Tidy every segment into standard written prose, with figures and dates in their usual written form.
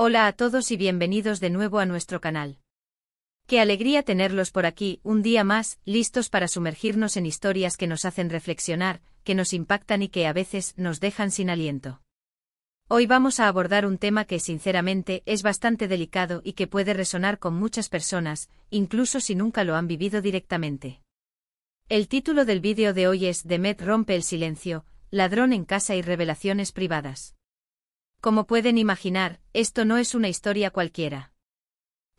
Hola a todos y bienvenidos de nuevo a nuestro canal. Qué alegría tenerlos por aquí, un día más, listos para sumergirnos en historias que nos hacen reflexionar, que nos impactan y que a veces nos dejan sin aliento. Hoy vamos a abordar un tema que sinceramente es bastante delicado y que puede resonar con muchas personas, incluso si nunca lo han vivido directamente. El título del vídeo de hoy es Demet rompe el silencio, ladrón en casa y revelaciones privadas. Como pueden imaginar, esto no es una historia cualquiera.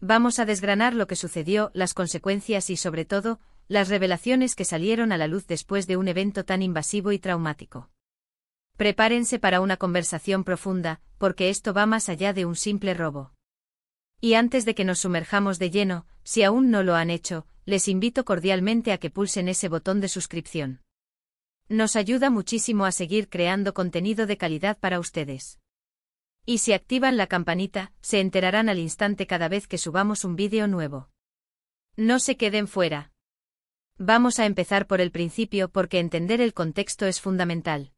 Vamos a desgranar lo que sucedió, las consecuencias y sobre todo, las revelaciones que salieron a la luz después de un evento tan invasivo y traumático. Prepárense para una conversación profunda, porque esto va más allá de un simple robo. Y antes de que nos sumerjamos de lleno, si aún no lo han hecho, les invito cordialmente a que pulsen ese botón de suscripción. Nos ayuda muchísimo a seguir creando contenido de calidad para ustedes. Y si activan la campanita, se enterarán al instante cada vez que subamos un vídeo nuevo. No se queden fuera. Vamos a empezar por el principio porque entender el contexto es fundamental.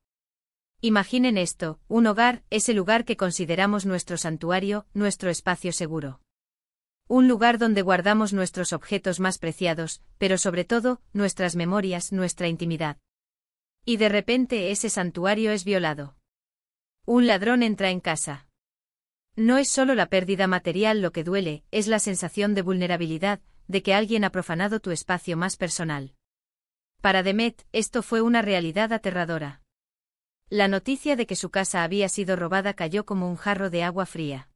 Imaginen esto, un hogar, ese lugar que consideramos nuestro santuario, nuestro espacio seguro. Un lugar donde guardamos nuestros objetos más preciados, pero sobre todo, nuestras memorias, nuestra intimidad. Y de repente ese santuario es violado. Un ladrón entra en casa. No es solo la pérdida material lo que duele, es la sensación de vulnerabilidad, de que alguien ha profanado tu espacio más personal. Para Demet, esto fue una realidad aterradora. La noticia de que su casa había sido robada cayó como un jarro de agua fría.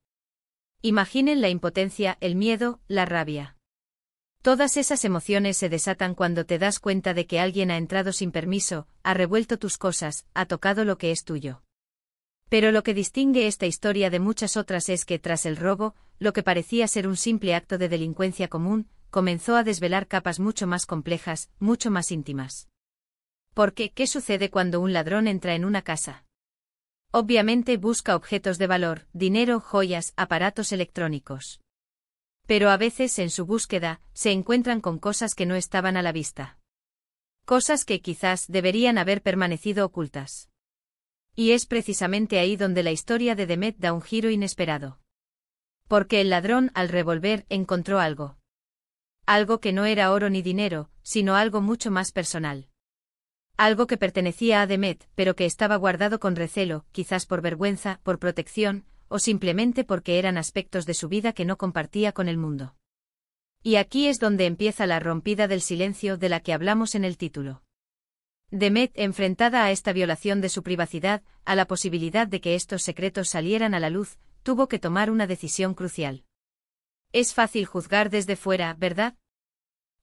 Imaginen la impotencia, el miedo, la rabia. Todas esas emociones se desatan cuando te das cuenta de que alguien ha entrado sin permiso, ha revuelto tus cosas, ha tocado lo que es tuyo. Pero lo que distingue esta historia de muchas otras es que tras el robo, lo que parecía ser un simple acto de delincuencia común, comenzó a desvelar capas mucho más complejas, mucho más íntimas. Porque, ¿qué sucede cuando un ladrón entra en una casa? Obviamente busca objetos de valor, dinero, joyas, aparatos electrónicos. Pero a veces en su búsqueda, se encuentran con cosas que no estaban a la vista. Cosas que quizás deberían haber permanecido ocultas. Y es precisamente ahí donde la historia de Demet da un giro inesperado. Porque el ladrón, al revolver, encontró algo. Algo que no era oro ni dinero, sino algo mucho más personal. Algo que pertenecía a Demet, pero que estaba guardado con recelo, quizás por vergüenza, por protección, o simplemente porque eran aspectos de su vida que no compartía con el mundo. Y aquí es donde empieza la rompida del silencio de la que hablamos en el título. Demet, enfrentada a esta violación de su privacidad, a la posibilidad de que estos secretos salieran a la luz, tuvo que tomar una decisión crucial. Es fácil juzgar desde fuera, ¿verdad?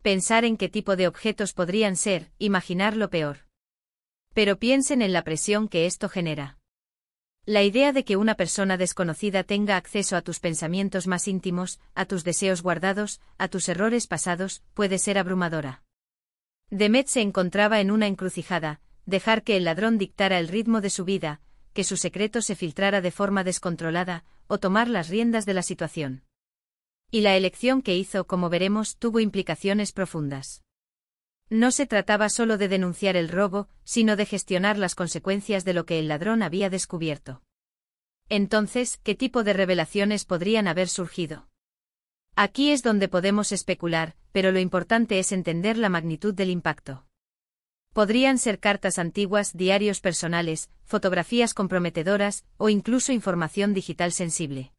Pensar en qué tipo de objetos podrían ser, imaginar lo peor. Pero piensen en la presión que esto genera. La idea de que una persona desconocida tenga acceso a tus pensamientos más íntimos, a tus deseos guardados, a tus errores pasados, puede ser abrumadora. Demet se encontraba en una encrucijada, dejar que el ladrón dictara el ritmo de su vida, que su secreto se filtrara de forma descontrolada, o tomar las riendas de la situación. Y la elección que hizo, como veremos, tuvo implicaciones profundas. No se trataba solo de denunciar el robo, sino de gestionar las consecuencias de lo que el ladrón había descubierto. Entonces, ¿qué tipo de revelaciones podrían haber surgido? Aquí es donde podemos especular, pero lo importante es entender la magnitud del impacto. Podrían ser cartas antiguas, diarios personales, fotografías comprometedoras, o incluso información digital sensible.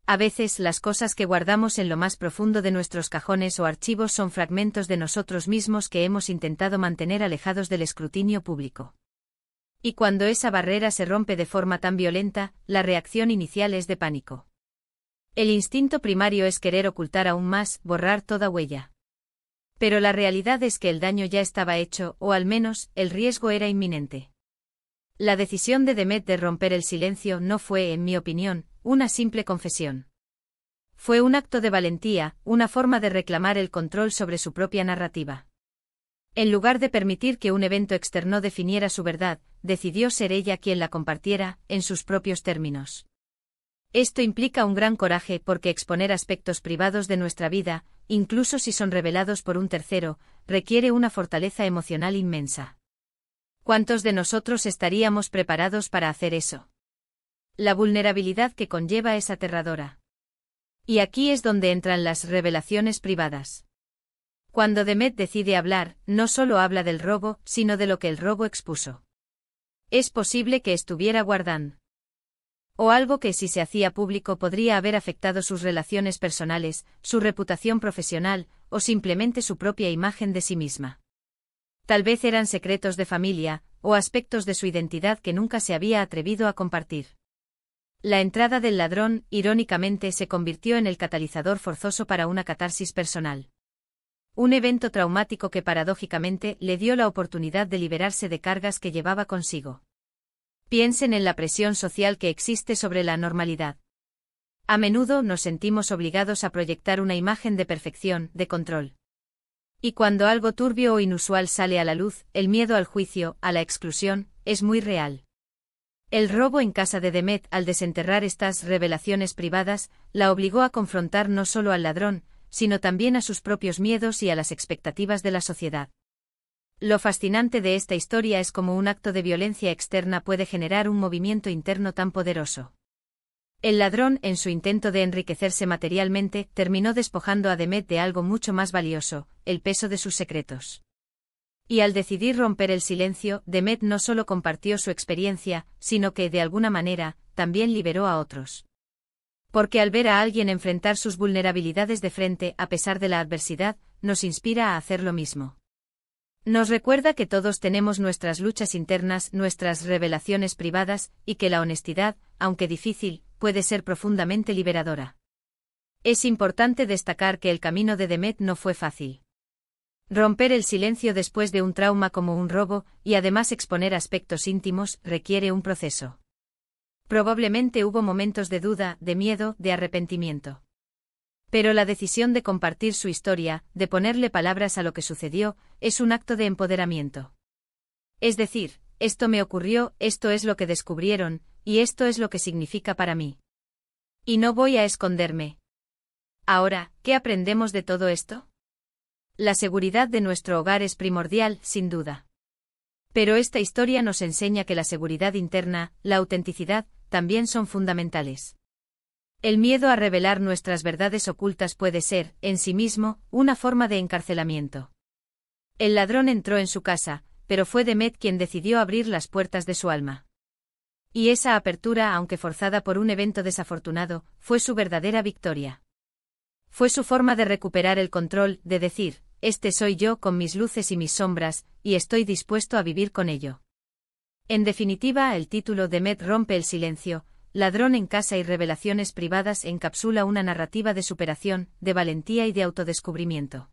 A veces las cosas que guardamos en lo más profundo de nuestros cajones o archivos son fragmentos de nosotros mismos que hemos intentado mantener alejados del escrutinio público. Y cuando esa barrera se rompe de forma tan violenta, la reacción inicial es de pánico. El instinto primario es querer ocultar aún más, borrar toda huella. Pero la realidad es que el daño ya estaba hecho, o al menos, el riesgo era inminente. La decisión de Demet de romper el silencio no fue, en mi opinión, una simple confesión. Fue un acto de valentía, una forma de reclamar el control sobre su propia narrativa. En lugar de permitir que un evento externo definiera su verdad, decidió ser ella quien la compartiera, en sus propios términos. Esto implica un gran coraje porque exponer aspectos privados de nuestra vida, incluso si son revelados por un tercero, requiere una fortaleza emocional inmensa. ¿Cuántos de nosotros estaríamos preparados para hacer eso? La vulnerabilidad que conlleva es aterradora. Y aquí es donde entran las revelaciones privadas. Cuando Demet decide hablar, no solo habla del robo, sino de lo que el robo expuso. Es posible que estuviera guardando o algo que si se hacía público podría haber afectado sus relaciones personales, su reputación profesional, o simplemente su propia imagen de sí misma. Tal vez eran secretos de familia, o aspectos de su identidad que nunca se había atrevido a compartir. La entrada del ladrón, irónicamente, se convirtió en el catalizador forzoso para una catarsis personal. Un evento traumático que paradójicamente le dio la oportunidad de liberarse de cargas que llevaba consigo. Piensen en la presión social que existe sobre la normalidad. A menudo nos sentimos obligados a proyectar una imagen de perfección, de control. Y cuando algo turbio o inusual sale a la luz, el miedo al juicio, a la exclusión, es muy real. El robo en casa de Demet, al desenterrar estas revelaciones privadas, la obligó a confrontar no solo al ladrón, sino también a sus propios miedos y a las expectativas de la sociedad. Lo fascinante de esta historia es cómo un acto de violencia externa puede generar un movimiento interno tan poderoso. El ladrón, en su intento de enriquecerse materialmente, terminó despojando a Demet de algo mucho más valioso, el peso de sus secretos. Y al decidir romper el silencio, Demet no solo compartió su experiencia, sino que, de alguna manera, también liberó a otros. Porque al ver a alguien enfrentar sus vulnerabilidades de frente, a pesar de la adversidad, nos inspira a hacer lo mismo. Nos recuerda que todos tenemos nuestras luchas internas, nuestras revelaciones privadas, y que la honestidad, aunque difícil, puede ser profundamente liberadora. Es importante destacar que el camino de Demet no fue fácil. Romper el silencio después de un trauma como un robo, y además exponer aspectos íntimos, requiere un proceso. Probablemente hubo momentos de duda, de miedo, de arrepentimiento. Pero la decisión de compartir su historia, de ponerle palabras a lo que sucedió, es un acto de empoderamiento. Es decir, esto me ocurrió, esto es lo que descubrieron, y esto es lo que significa para mí. Y no voy a esconderme. Ahora, ¿qué aprendemos de todo esto? La seguridad de nuestro hogar es primordial, sin duda. Pero esta historia nos enseña que la seguridad interna, la autenticidad, también son fundamentales. El miedo a revelar nuestras verdades ocultas puede ser, en sí mismo, una forma de encarcelamiento. El ladrón entró en su casa, pero fue Demet quien decidió abrir las puertas de su alma. Y esa apertura, aunque forzada por un evento desafortunado, fue su verdadera victoria. Fue su forma de recuperar el control, de decir, este soy yo con mis luces y mis sombras, y estoy dispuesto a vivir con ello. En definitiva, el título Demet rompe el silencio, Ladrón en casa y revelaciones privadas encapsula una narrativa de superación, de valentía y de autodescubrimiento.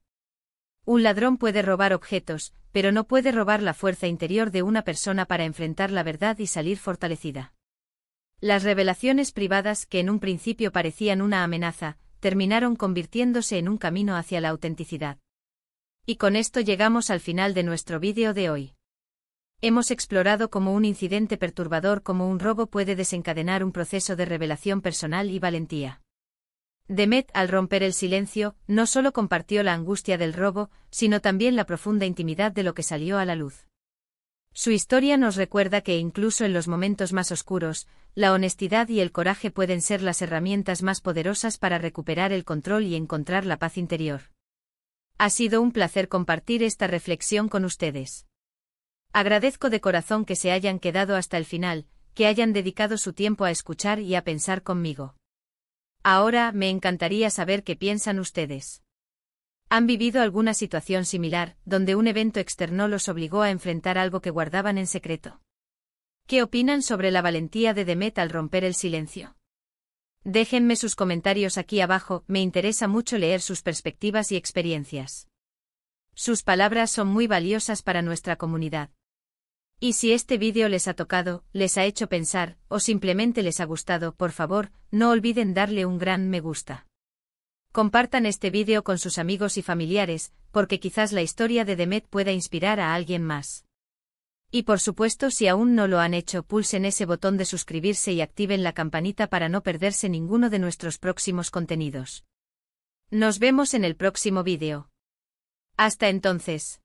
Un ladrón puede robar objetos, pero no puede robar la fuerza interior de una persona para enfrentar la verdad y salir fortalecida. Las revelaciones privadas, que en un principio parecían una amenaza, terminaron convirtiéndose en un camino hacia la autenticidad. Y con esto llegamos al final de nuestro vídeo de hoy. Hemos explorado cómo un incidente perturbador como un robo puede desencadenar un proceso de revelación personal y valentía. Demet, al romper el silencio, no solo compartió la angustia del robo, sino también la profunda intimidad de lo que salió a la luz. Su historia nos recuerda que incluso en los momentos más oscuros, la honestidad y el coraje pueden ser las herramientas más poderosas para recuperar el control y encontrar la paz interior. Ha sido un placer compartir esta reflexión con ustedes. Agradezco de corazón que se hayan quedado hasta el final, que hayan dedicado su tiempo a escuchar y a pensar conmigo. Ahora, me encantaría saber qué piensan ustedes. ¿Han vivido alguna situación similar, donde un evento externo los obligó a enfrentar algo que guardaban en secreto? ¿Qué opinan sobre la valentía de Demet al romper el silencio? Déjenme sus comentarios aquí abajo, me interesa mucho leer sus perspectivas y experiencias. Sus palabras son muy valiosas para nuestra comunidad. Y si este vídeo les ha tocado, les ha hecho pensar, o simplemente les ha gustado, por favor, no olviden darle un gran me gusta. Compartan este vídeo con sus amigos y familiares, porque quizás la historia de Demet pueda inspirar a alguien más. Y por supuesto, si aún no lo han hecho, pulsen ese botón de suscribirse y activen la campanita para no perderse ninguno de nuestros próximos contenidos. Nos vemos en el próximo vídeo. Hasta entonces.